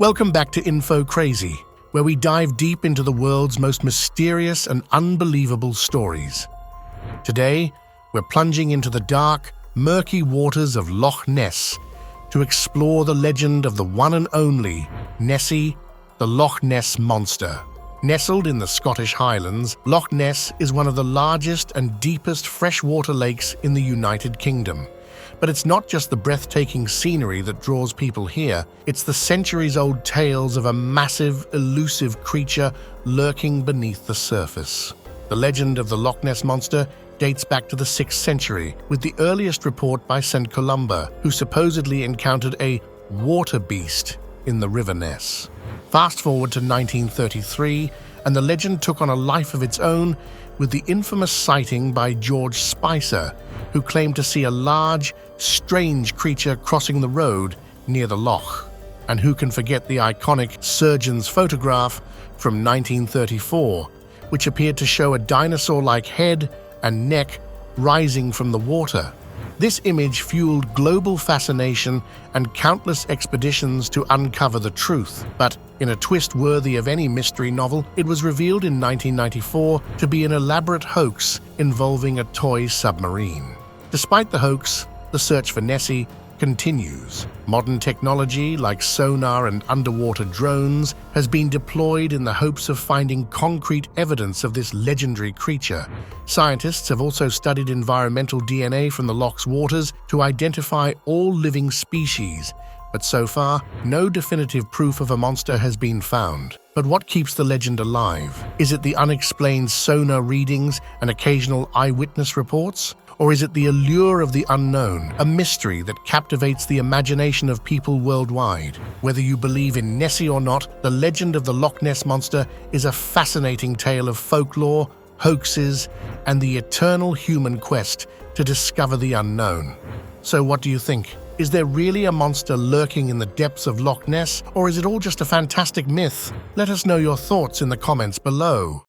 Welcome back to Info Crazy, where we dive deep into the world's most mysterious and unbelievable stories. Today, we're plunging into the dark, murky waters of Loch Ness to explore the legend of the one and only Nessie, the Loch Ness Monster. Nestled in the Scottish Highlands, Loch Ness is one of the largest and deepest freshwater lakes in the United Kingdom. But it's not just the breathtaking scenery that draws people here, it's the centuries-old tales of a massive, elusive creature lurking beneath the surface. The legend of the Loch Ness Monster dates back to the 6th century, with the earliest report by St. Columba, who supposedly encountered a water beast in the River Ness. Fast forward to 1933, and the legend took on a life of its own with the infamous sighting by George Spicer, who claimed to see a large, strange creature crossing the road near the loch. And who can forget the iconic surgeon's photograph from 1934, which appeared to show a dinosaur-like head and neck rising from the water. This image fueled global fascination and countless expeditions to uncover the truth. But in a twist worthy of any mystery novel, it was revealed in 1994 to be an elaborate hoax involving a toy submarine. Despite the hoax, the search for Nessie continues. Modern technology like sonar and underwater drones has been deployed in the hopes of finding concrete evidence of this legendary creature. Scientists have also studied environmental DNA from the loch's waters to identify all living species, but so far, no definitive proof of a monster has been found. But what keeps the legend alive? Is it the unexplained sonar readings and occasional eyewitness reports? Or is it the allure of the unknown, a mystery that captivates the imagination of people worldwide? Whether you believe in Nessie or not, the legend of the Loch Ness Monster is a fascinating tale of folklore, hoaxes, and the eternal human quest to discover the unknown. So what do you think? Is there really a monster lurking in the depths of Loch Ness, or is it all just a fantastic myth? Let us know your thoughts in the comments below.